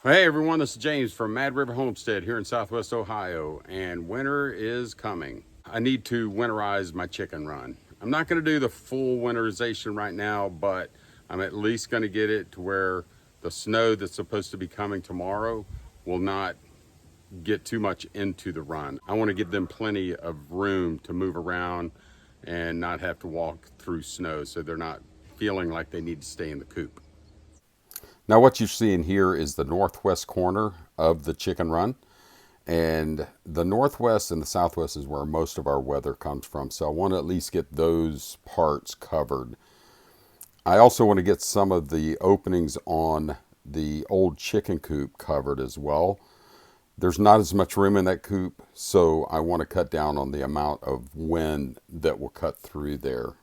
Hey everyone, this is James from Mad River Homestead here in Southwest Ohio, and winter is coming. I need to winterize my chicken run. I'm not going to do the full winterization right now, but I'm at least going to get it to where the snow that's supposed to be coming tomorrow will not get too much into the run. I want to give them plenty of room to move around and not have to walk through snow so they're not feeling like they need to stay in the coop. Now what you're seeing here is the northwest corner of the chicken run. And the northwest and the southwest is where most of our weather comes from. So I want to at least get those parts covered. I also want to get some of the openings on the old chicken coop covered as well. There's not as much room in that coop, so I want to cut down on the amount of wind that will cut through there.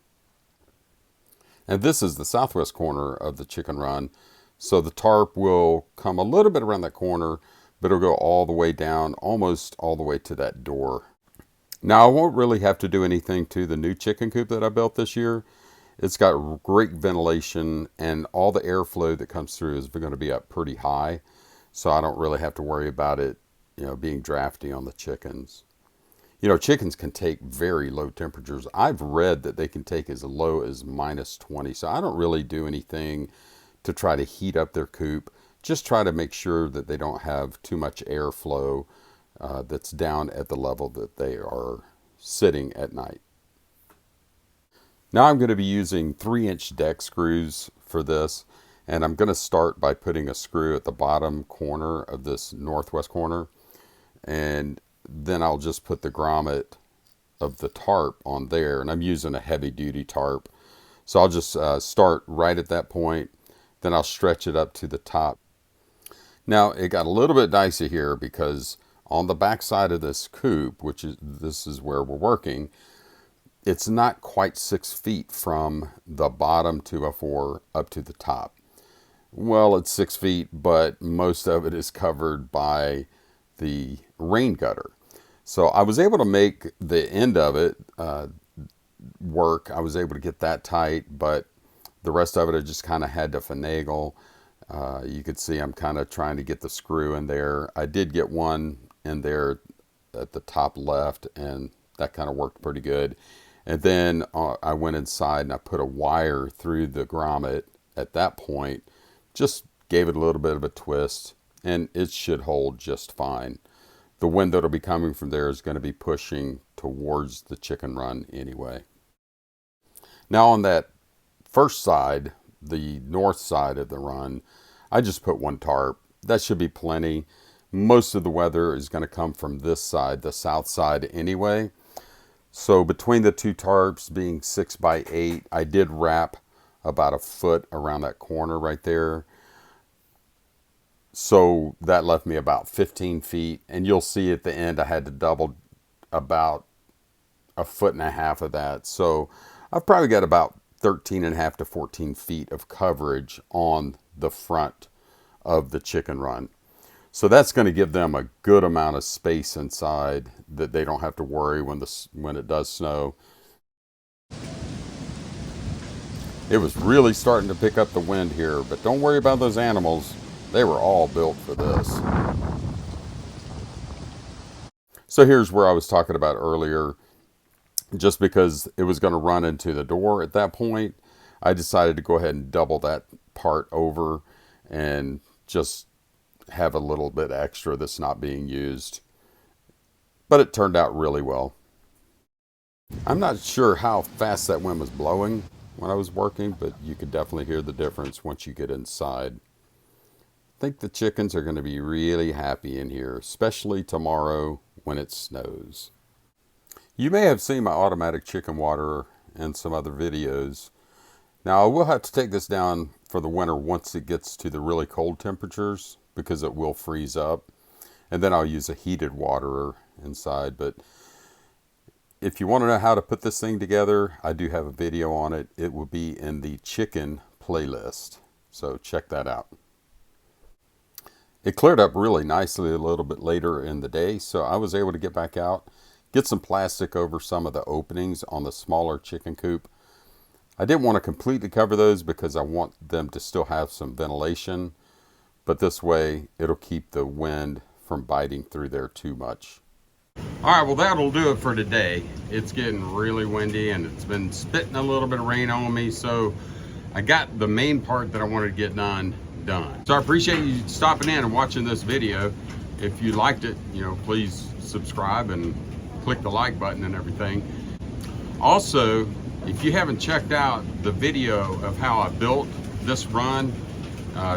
And this is the southwest corner of the chicken run. So the tarp will come a little bit around that corner, but it'll go all the way down, almost all the way to that door. Now I won't really have to do anything to the new chicken coop that I built this year. It's got great ventilation and all the airflow that comes through is going to be up pretty high. So I don't really have to worry about it, being drafty on the chickens. Chickens can take very low temperatures. I've read that they can take as low as -20. So I don't really do anything to try to heat up their coop. Just try to make sure that they don't have too much airflow that's down at the level that they are sitting at night. Now I'm going to be using 3-inch deck screws for this. And I'm going to start by putting a screw at the bottom corner of this northwest corner. And then I'll just put the grommet of the tarp on there. And I'm using a heavy duty tarp. So I'll just start right at that point. Then I'll stretch it up to the top. Now it got a little bit dicey here because on the back side of this coop, this is where we're working, it's not quite 6 feet from the bottom 2x4 up to the top. Well, it's 6 feet, but most of it is covered by the rain gutter. So I was able to make the end of it work. I was able to get that tight, but the rest of it I just kind of had to finagle. You could see I'm kind of trying to get the screw in there. I did get one in there at the top left, and that kind of worked pretty good. And then I went inside and I put a wire through the grommet at that point. Just gave it a little bit of a twist, and it should hold just fine. The wind that'll be coming from there is going to be pushing towards the chicken run anyway. Now on that first side, the north side of the run, I just put one tarp. That should be plenty. Most of the weather is going to come from this side, the south side anyway. So between the two tarps being 6x8, I did wrap about a foot around that corner right there. So that left me about 15 feet. And you'll see at the end, I had to double about 1.5 feet of that. So I've probably got about 13.5 to 14 feet of coverage on the front of the chicken run. So that's going to give them a good amount of space inside that they don't have to worry when it does snow. It was really starting to pick up the wind here, but don't worry about those animals. They were all built for this. So here's where I was talking about earlier. Just because it was going to run into the door at that point, I decided to go ahead and double that part over and just have a little bit extra that's not being used. But it turned out really well. I'm not sure how fast that wind was blowing when I was working, but you could definitely hear the difference once you get inside. I think the chickens are going to be really happy in here, especially tomorrow when it snows. You may have seen my automatic chicken waterer in some other videos. Now I will have to take this down for the winter once it gets to the really cold temperatures because it will freeze up. And then I'll use a heated waterer inside. But if you want to know how to put this thing together, I do have a video on it. It will be in the chicken playlist. So check that out. It cleared up really nicely a little bit later in the day. So I was able to get back out, get some plastic over some of the openings on the smaller chicken coop. I didn't want to completely cover those because I want them to still have some ventilation. but this way it'll keep the wind from biting through there too much. All right, well, that'll do it for today. It's getting really windy and it's been spitting a little bit of rain on me, so I got the main part that I wanted to get done. So I appreciate you stopping in and watching this video. If you liked it, please subscribe and click the like button and everything. Also, if you haven't checked out the video of how I built this run,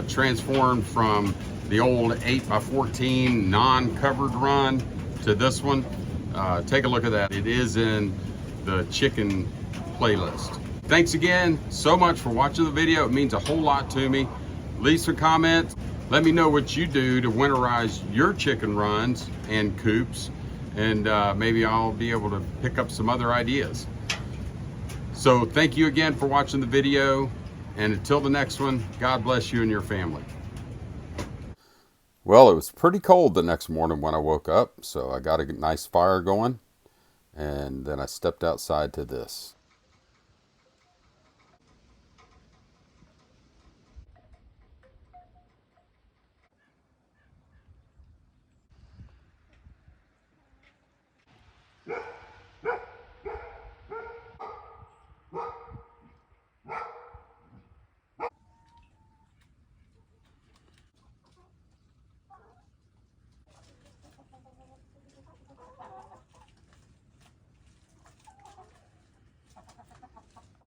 transformed from the old 8x14 non-covered run to this one, take a look at that. It is in the chicken playlist. Thanks again so much for watching the video. It means a whole lot to me. Leave some comments. Let me know what you do to winterize your chicken runs and coops, and maybe I'll be able to pick up some other ideas. So thank you again for watching the video, and until the next one, God bless you and your family. Well, it was pretty cold the next morning when I woke up, so I got a nice fire going, and then I stepped outside to this.